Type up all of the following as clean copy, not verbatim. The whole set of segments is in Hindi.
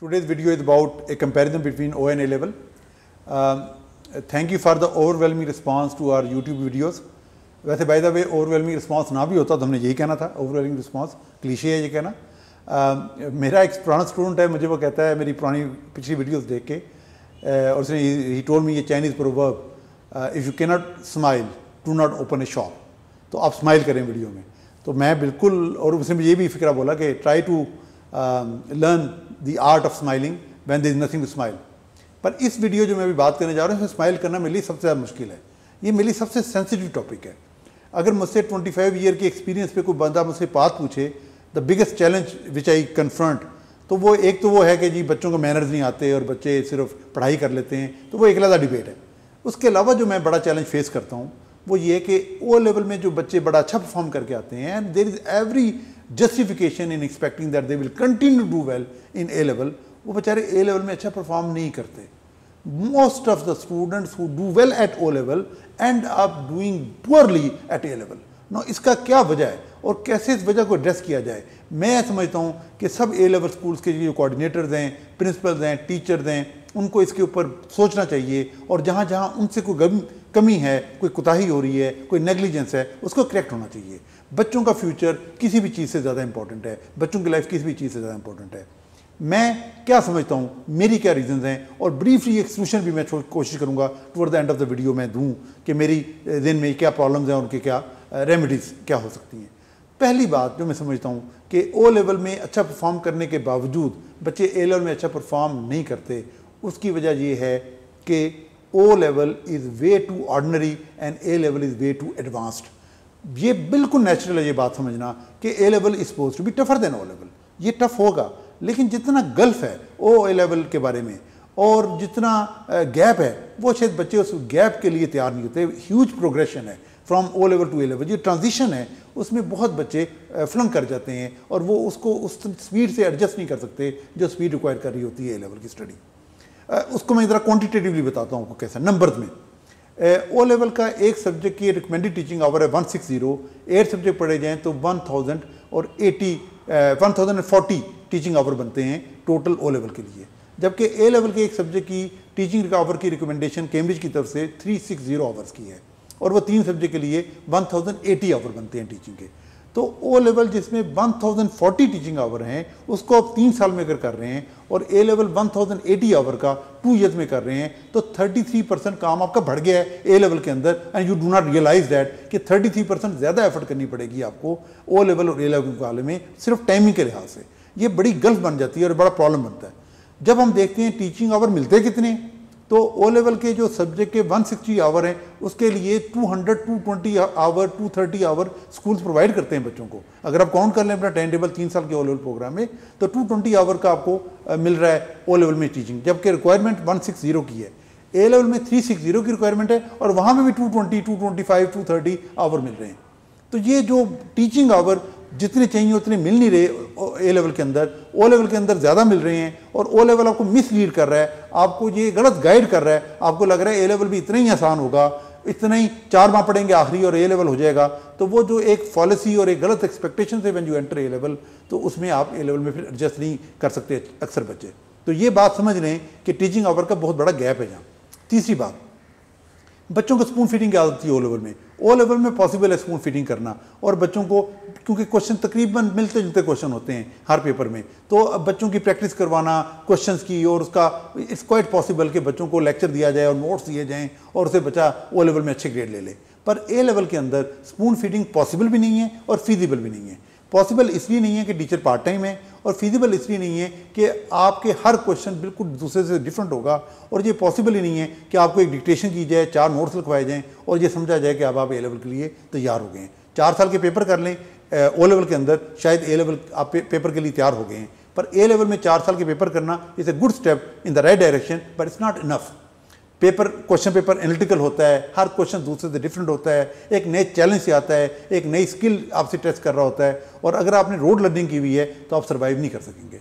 Today's video is about a comparison between O and A level. Thank you for the overwhelming response to our YouTube videos. वैसे by the way overwhelming response ना भी होता तो हमने यही कहना था, ओवरवेलमिंग रिस्पांस क्लीशे है ये कहना। मेरा एक पुराना स्टूडेंट है, मुझे वो कहता है मेरी पुरानी पिछली वीडियोस देख के, और उसने ही टोल्ड मी ये Chinese proverb, if you can not smile do not open A shop, तो आप स्माइल करें वीडियो में। तो मैं बिल्कुल, और उसने मुझे ये भी फिक्रा बोला कि try to learn the art of smiling when there is nothing to smile. पर इस वीडियो जो मैं अभी बात करने जा रहा हूँ, इसमें स्माइल करना मेरे लिए सबसे ज़्यादा मुश्किल है। ये मेरे लिए सबसे सेंसिटिव टॉपिक है। अगर मुझसे 25 ईयर के एक्सपीरियंस पे कोई बंदा मुझसे बात पूछे, the biggest challenge which I confront, तो वो एक तो वो है कि जी बच्चों को मैनर्स नहीं आते और बच्चे सिर्फ पढ़ाई कर लेते हैं, तो वो एक अलग डिबेट है। उसके अलावा जो मैं बड़ा चैलेंज फेस करता हूँ वो ये कि ओ लेवल में जो बच्चे बड़ा अच्छा परफॉर्म करके आते हैं, and there is every justification in expecting that they will continue do well in a level, वो बेचारे ए लेवल में अच्छा परफॉर्म नहीं करते। Most of the students who do well at O level end up doing poorly at A level. Now इसका क्या वजह है और कैसे इस वजह को एड्रेस किया जाए? मैं समझता हूँ कि सब A level स्कूल्स के जो कोऑर्डिनेटर्स हैं, प्रिंसिपल्स हैं, टीचर्स हैं, उनको इसके ऊपर सोचना चाहिए, और जहाँ जहाँ उनसे कोई कमी है, कोई कोताही हो रही है, कोई नेग्लिजेंस है, उसको करेक्ट होना चाहिए। बच्चों का फ्यूचर किसी भी चीज़ से ज़्यादा इंपॉर्टेंट है, बच्चों की लाइफ किसी भी चीज़ से ज़्यादा इंपॉर्टेंट है। मैं क्या समझता हूँ, मेरी क्या रीजंस हैं, और ब्रीफली एक सोल्यूशन भी मैं कोशिश करूँगा toward the end of the video मैं दूँ कि मेरी दिन में क्या प्रॉब्लम्स हैं और उनके क्या रेमेडीज़ क्या हो सकती हैं। पहली बात जो मैं समझता हूँ कि ओ लेवल में अच्छा परफॉर्म करने के बावजूद बच्चे ए लेवल में अच्छा परफॉर्म नहीं करते, उसकी वजह ये है कि O level is way too ordinary and A level is way too advanced. ये बिल्कुल नेचुरल है ये बात समझना कि A level is suppose to be tougher than O level. ये टफ होगा, लेकिन जितना गल्फ है ओ ए लेवल के बारे में और जितना गैप है, वो शायद बच्चे उस गैप के लिए तैयार नहीं होते। ह्यूज प्रोग्रेशन है from O level to A level. जो ट्रांजिशन है उसमें बहुत बच्चे फ्लंक कर जाते हैं और वो उसको उस स्पीड से एडजस्ट नहीं कर सकते जो स्पीड रिक्वायर कर रही होती है ए लेवल की स्टडी। उसको मैं ज़रा क्वान्टिटेटिवली बताता हूँ आपको कैसा नंबर्स में। ओ लेवल का एक सब्जेक्ट की रिकमेंडेड टीचिंग आवर है 160, 8 सब्जेक्ट पढ़े जाएँ तो 1040 टीचिंग आवर बनते हैं टोटल ओ लेवल के लिए, जबकि ए लेवल के एक सब्जेक्ट की टीचिंग आवर की रिकमेंडेशन कैम्ब्रिज की तरफ से 360 आवर्स की है, और वो 3 सब्जेक्ट के लिए 1080 आवर बनते हैं टीचिंग के। तो ओ लेवल जिसमें 1040 टीचिंग आवर हैं उसको आप 3 साल में अगर कर रहे हैं, और ए लेवल 1080 आवर का 2 ईयर्स में कर रहे हैं, तो 33% काम आपका बढ़ गया है ए लेवल के अंदर। And you do not realize that कि 33% ज़्यादा एफर्ट करनी पड़ेगी आपको ओ लेवल और ए लेवल के मुकाबले में, सिर्फ टाइमिंग के लिहाज से। ये बड़ी गल्फ बन जाती है और बड़ा प्रॉब्लम बनता है। जब हम देखते हैं टीचिंग आवर मिलते कितने, तो ओ लेवल के जो सब्जेक्ट के 160 आवर हैं उसके लिए 200, 220 आवर, 230 आवर स्कूल्स प्रोवाइड करते हैं बच्चों को। अगर आप काउंट कर लें अपना टाइम टेबल 3 साल के ओ लेवल प्रोग्राम में, तो 220 आवर का आपको मिल रहा है ओ लेवल में टीचिंग, जबकि रिक्वायरमेंट 160 की है। ए लेवल में 360 की रिक्वायरमेंट है और वहाँ में भी 220, 225, 230 आवर मिल रहे हैं। तो ये जो टीचिंग आवर जितने चाहिए उतने मिल नहीं रहे ए लेवल के अंदर, ओ लेवल के अंदर ज़्यादा मिल रहे हैं, और ओ लेवल आपको मिसलीड कर रहा है, आपको ये गलत गाइड कर रहा है। आपको लग रहा है ए लेवल भी इतना ही आसान होगा, इतना ही 4 माह पढ़ेंगे आखिरी और ए लेवल हो जाएगा। तो वो जो एक फॉलिसी और एक गलत एक्सपेक्टेशन से when you enter a level, तो उसमें आप ए लेवल में फिर एडजस्ट नहीं कर सकते अक्सर बच्चे। तो ये बात समझ लें कि टीचिंग आवर का बहुत बड़ा गैप है यहाँ। तीसरी बात, बच्चों को स्पून फीडिंग की आदत थी ओ लेवल में। ओ लेवल में पॉसिबल है स्पून फीडिंग करना, और बच्चों को क्योंकि क्वेश्चन तकरीबन मिलते जुलते क्वेश्चन होते हैं हर पेपर में, तो अब बच्चों की प्रैक्टिस करवाना क्वेश्चंस की, और उसका इट्स क्वाइट पॉसिबल कि बच्चों को लेक्चर दिया जाए और नोट्स दिए जाएँ और उसे बच्चा ओ लेवल में अच्छे ग्रेड ले ले। पर ए लेवल के अंदर स्पून फीडिंग पॉसिबल भी नहीं है और फीजिबल भी नहीं है। पॉसिबल इसलिए नहीं है कि टीचर पार्ट टाइम है, और फीजिबल इसलिए नहीं है कि आपके हर क्वेश्चन बिल्कुल दूसरे से डिफरेंट होगा, और ये पॉसिबल ही नहीं है कि आपको एक डिक्टेशन की जाए, 4 नोट्स लिखवाए जाएँ और ये समझा जाए कि अब आप ए लेवल के लिए तैयार हो गए हैं। 4 साल के पेपर कर लें ओ लेवल के अंदर, शायद ए लेवल आप पेपर के लिए तैयार हो गए हैं, पर ए लेवल में 4 साल के पेपर करना is a good step in the right direction, but it's not enough. Question paper analytical होता है, हर क्वेश्चन दूसरे से डिफरेंट होता है, एक नए चैलेंज से आता है, एक नई स्किल आपसे टेस्ट कर रहा होता है, और अगर आपने रोड लर्निंग की हुई है तो आप सर्वाइव नहीं कर सकेंगे।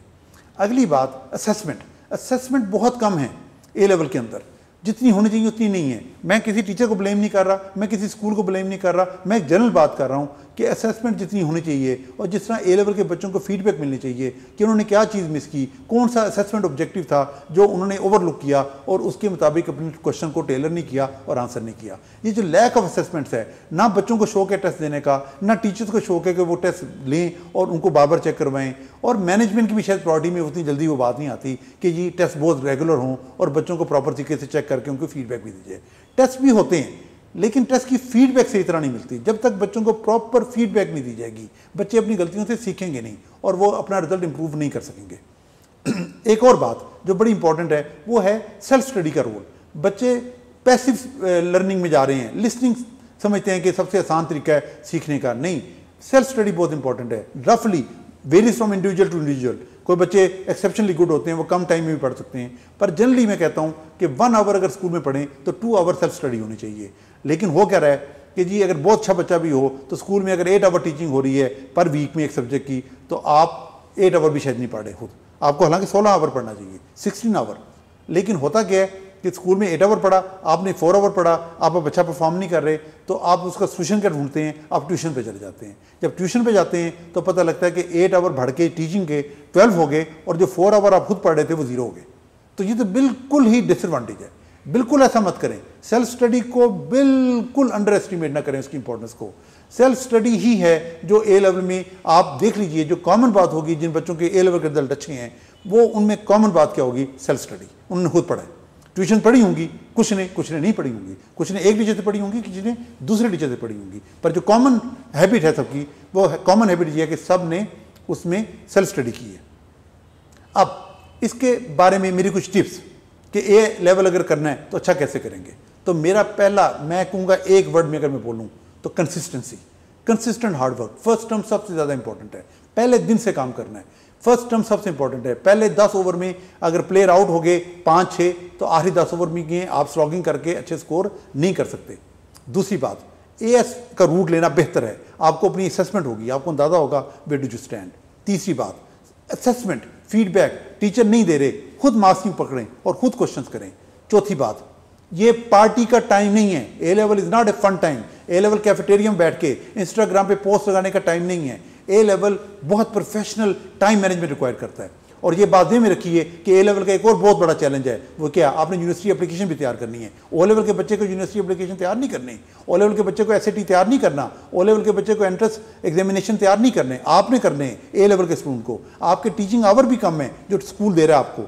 अगली बात, असेसमेंट बहुत कम है ए लेवल के अंदर, जितनी होनी चाहिए उतनी नहीं है। मैं किसी टीचर को ब्लेम नहीं कर रहा, मैं किसी स्कूल को ब्लेम नहीं कर रहा, मैं एक जनरल बात कर रहा हूँ कि असेसमेंट जितनी होनी चाहिए और जिस तरह ए लेवल के बच्चों को फीडबैक मिलनी चाहिए कि उन्होंने क्या चीज़ मिस की, कौन सा असेसमेंट ऑब्जेक्टिव था जो उन्होंने ओवरलुक किया और उसके मुताबिक अपने क्वेश्चन को टेलर नहीं किया और आंसर नहीं किया। ये जो लैक ऑफ असेसमेंट्स है, ना बच्चों को शौक है टेस्ट देने का, ना टीचर्स को शौक है कि वो टेस्ट लें और उनको बार बार चेक करवाएं, और मैनेजमेंट की भी शायद प्रायोरिटी में उतनी जल्दी वो बात नहीं आती कि जी टेस्ट बहुत रेगुलर हों और बच्चों को प्रॉपर तरीके से चेक करके उनको फीडबैक भी दीजिए। टेस्ट भी होते हैं लेकिन टेस्ट की फीडबैक सही तरह नहीं मिलती। जब तक बच्चों को प्रॉपर फीडबैक नहीं दी जाएगी, बच्चे अपनी गलतियों से सीखेंगे नहीं और वो अपना रिजल्ट इंप्रूव नहीं कर सकेंगे। एक और बात जो बड़ी इंपॉर्टेंट है वो है सेल्फ स्टडी का रोल। बच्चे पैसिव लर्निंग में जा रहे हैं, लिसनिंग समझते हैं कि सबसे आसान तरीका है सीखने का। नहीं, सेल्फ स्टडी बहुत इंपॉर्टेंट है। रफली varies from individual to individual. कोई बच्चे एक्सेप्शनली गुड होते हैं, वो कम टाइम में भी पढ़ सकते हैं, पर जनरली मैं कहता हूं कि 1 आवर अगर स्कूल में पढ़ें तो 2 आवर सेल्फ स्टडी होनी चाहिए। लेकिन हो क्या रहा है कि जी अगर बहुत अच्छा बच्चा भी हो तो स्कूल में अगर 8 आवर टीचिंग हो रही है पर वीक में एक सब्जेक्ट की, तो आप 8 आवर भी शायद नहीं पढ़े खुद। आपको हालांकि 16 आवर पढ़ना चाहिए, 16 आवर। लेकिन होता क्या है कि स्कूल में 8 आवर पढ़ा, आपने 4 आवर पढ़ा, आप अब अच्छा परफॉर्म नहीं कर रहे, तो आप उसका सोल्यूशन क्या ढूंढते हैं, आप ट्यूशन पे चले जाते हैं। जब ट्यूशन पे जाते हैं तो पता लगता है कि 8 आवर बढ़ के टीचिंग के 12 हो गए और जो 4 आवर आप खुद पढ़ रहे थे वो 0 हो गए। तो ये तो बिल्कुल ही डिसएडवांटेज है। बिल्कुल ऐसा मत करें। सेल्फ स्टडी को बिल्कुल अंडर एस्टिमेट ना करें, उसकी इंपॉर्टेंस को। सेल्फ स्टडी ही है जो ए लेवल में आप देख लीजिए, जो कॉमन बात होगी जिन बच्चों के ए लेवल के रिजल्ट अच्छे हैं, वो उनमें कॉमन बात क्या होगी, सेल्फ स्टडी। उन्होंने खुद पढ़ा है, ट्यूशन पढ़ी होंगी, कुछ ने नहीं पढ़ी होंगी, कुछ ने एक टीचर से पढ़ी होंगी, किसी ने दूसरे टीचर से पढ़ी होंगी, पर जो कॉमन हैबिट है सबकी, वो कॉमन हैबिट ये है कि सब ने उसमें सेल्फ स्टडी की है। अब इसके बारे में मेरी कुछ टिप्स कि ए लेवल अगर करना है तो अच्छा कैसे करेंगे। तो मेरा पहला, मैं कहूँगा एक वर्ड में अगर मैं बोलूँ तो consistency, consistent hard work. First term सबसे ज़्यादा इंपॉर्टेंट है, पहले दिन से काम करना है। फर्स्ट टर्म सबसे इंपॉर्टेंट है। पहले 10 ओवर में अगर प्लेयर आउट हो गए 5-6, तो आखिरी 10 ओवर में गए आप स्लॉगिंग करके अच्छे स्कोर नहीं कर सकते। दूसरी बात, एएस का रूट लेना बेहतर है। आपको अपनी असेसमेंट होगी, आपको अंदाजा होगा वेयर डू यू स्टैंड। तीसरी बात, असेसमेंट फीडबैक टीचर नहीं दे रहे, खुद मार्किंग पकड़ें और खुद क्वेश्चंस करें। चौथी बात, ये पार्टी का टाइम नहीं है। A level is not a fun time. A level cafeteria में बैठ के इंस्टाग्राम पे पोस्ट लगाने का टाइम नहीं है। ए लेवल बहुत प्रोफेशनल टाइम मैनेजमेंट रिक्वायर करता है। और ये बात ध्यान में रखिए कि ए लेवल का एक और बहुत बड़ा चैलेंज है, वो क्या, आपने यूनिवर्सिटी एप्लीकेशन भी तैयार करनी है। ओ लेवल के बच्चे को यूनिवर्सिटी एप्लीकेशन तैयार नहीं करनी, ओ लेवल के बच्चे को एसएटी तैयार नहीं करना, ओ लेवल के बच्चे को एंट्रेंस एग्जामिनेशन तैयार नहीं करने, आपने करने हैं ए लेवल के स्टूडेंट को। आपके टीचिंग आवर भी कम है जो स्कूल दे रहा है आपको।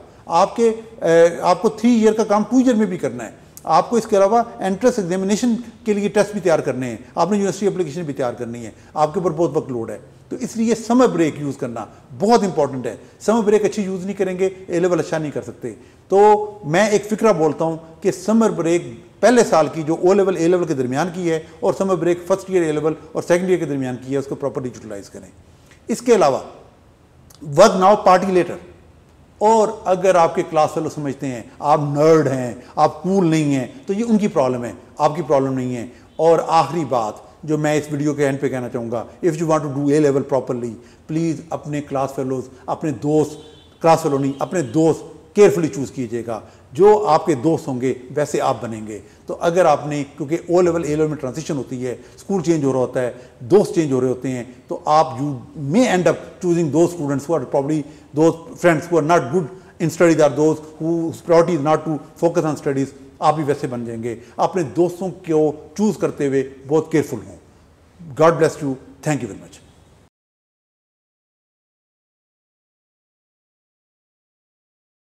आपको 3 ईयर का काम 2 ईयर में भी करना है। आपको इसके अलावा एंट्रेंस एग्जामिनेशन के लिए टेस्ट भी तैयार करने हैं, आपने यूनिवर्सिटी एप्लीकेशन भी तैयार करनी है, आपके ऊपर बहुत वक्त लोड है। तो इसलिए समर ब्रेक यूज़ करना बहुत इंपॉर्टेंट है। समर ब्रेक अच्छी यूज़ नहीं करेंगे, ए लेवल अच्छा नहीं कर सकते। तो मैं एक फिक्रा बोलता हूँ कि समर ब्रेक पहले साल की जो ओ लेवल ए लेवल के दरमियान की है, और समर ब्रेक फर्स्ट ईयर ए लेवल और सेकंड ईयर के दरमियान की है, उसको प्रॉपर यूटिलाइज करें। इसके अलावा वर्क नाउ पार्टी लेटर। और अगर आपके क्लास फेलो समझते हैं आप नर्ड हैं, आप कूल नहीं हैं, तो ये उनकी प्रॉब्लम है, आपकी प्रॉब्लम नहीं है। और आखिरी बात जो मैं इस वीडियो के एंड पे कहना चाहूँगा, if you want to do A level properly, please अपने क्लास फेलोज, अपने दोस्त, क्लास फेलो नहीं, अपने दोस्त केयरफुली चूज़ कीजिएगा। जो आपके दोस्त होंगे वैसे आप बनेंगे। तो अगर आपने, क्योंकि ओ लेवल ए लेवल में ट्रांजिशन होती है, स्कूल चेंज हो रहा होता है, दोस्त चेंज हो रहे होते हैं, तो आप you may end up choosing those students who are probably those friends who are not good in studies, are those whose priority is not to focus on studies. आप भी वैसे बन जाएंगे। अपने दोस्तों को चूज करते हुए बहुत केयरफुल हों। God bless you. Thank you very much.